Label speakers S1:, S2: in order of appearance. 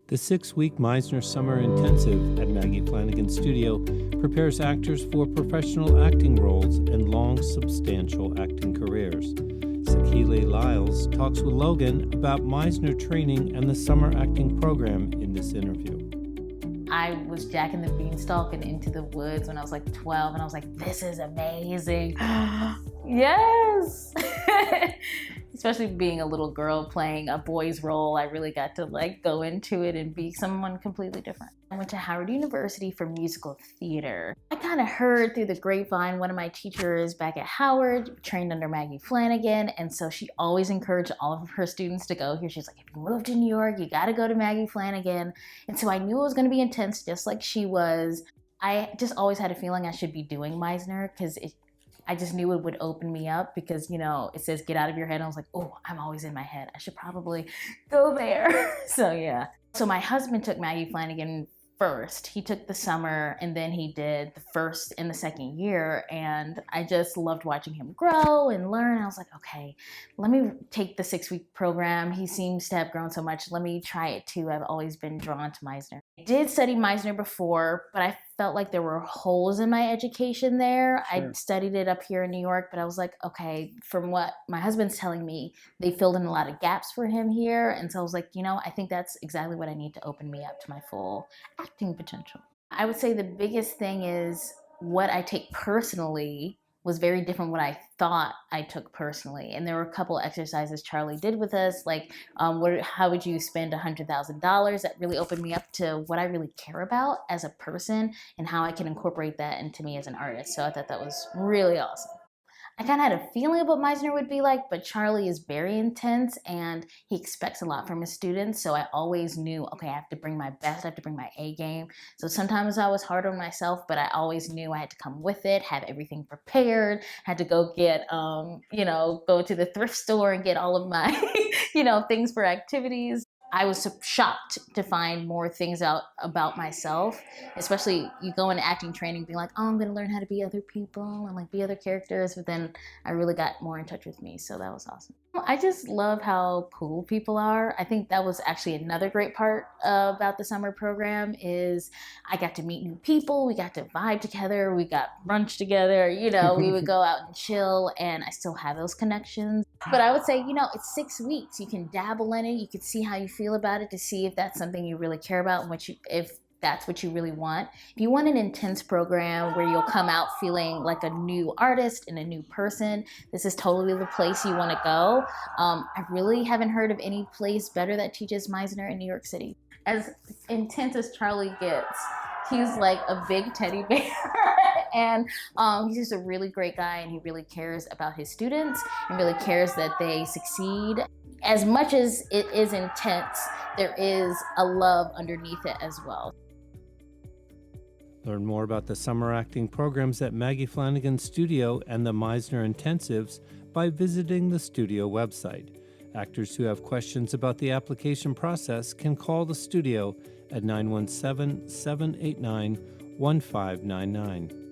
S1: The 6-week Meisner Summer Intensive at Maggie Flanigan Studio prepares actors for professional acting roles and long, substantial acting careers. Sakile Lyles talks with Logan about Meisner training and the summer acting program in this interview.
S2: I was Jack and the Beanstalk and Into the Woods when I was like 12, and I was like, this is amazing. Yes! Especially being a little girl playing a boy's role, I really got to go into it and be someone completely different. I went to Howard University for musical theater. I kind of heard through the grapevine, one of my teachers back at Howard trained under Maggie Flanigan, and so she always encouraged all of her students to go here. She's like, if you move to New York, you gotta go to Maggie Flanigan. And so I knew it was gonna be intense just like she was. I just always had a feeling I should be doing Meisner because I just knew it would open me up because, it says get out of your head. And I was like, oh, I'm always in my head. I should probably go there. So yeah. So my husband took Maggie Flanigan first. He took the summer and then he did the first and the second year. And I just loved watching him grow and learn. I was like, okay, let me take the 6-week program. He seems to have grown so much. Let me try it too. I've always been drawn to Meisner. I did study Meisner before, but I felt like there were holes in my education there. Sure. I studied it up here in New York, but I was like, okay, from what my husband's telling me, they filled in a lot of gaps for him here. And so I was like, I think that's exactly what I need to open me up to my full acting potential. I would say the biggest thing is what I take personally was very different what I thought I took personally. And there were a couple exercises Charlie did with us, like how would you spend $100,000? That really opened me up to what I really care about as a person and how I can incorporate that into me as an artist. So I thought that was really awesome. I kind of had a feeling of what Meisner would be like, but Charlie is very intense and he expects a lot from his students. So I always knew, okay, I have to bring my best, I have to bring my A game. So sometimes I was hard on myself, but I always knew I had to come with it, have everything prepared, had to go get, go to the thrift store and get all of my, things for activities. I was shocked to find more things out about myself, especially you go into acting training being like, oh, I'm going to learn how to be other people and be other characters. But then I really got more in touch with me. So that was awesome. I just love how cool people are. I think that was actually another great part about the summer program is I got to meet new people. We got to vibe together. We got brunch together. We would go out and chill, and I still have those connections. But I would say, it's 6 weeks. You can dabble in it. You can see how you feel about it to see if that's something you really care about and if that's what you really want. If you want an intense program where you'll come out feeling like a new artist and a new person, this is totally the place you want to go. I really haven't heard of any place better that teaches Meisner in New York City. As intense as Charlie gets, he's like a big teddy bear. And he's just a really great guy, and he really cares about his students and really cares that they succeed. As much as it is intense, there is a love underneath it as well.
S1: Learn more about the summer acting programs at Maggie Flanigan Studio and the Meisner Intensives by visiting the studio website. Actors who have questions about the application process can call the studio at 917-789-1599.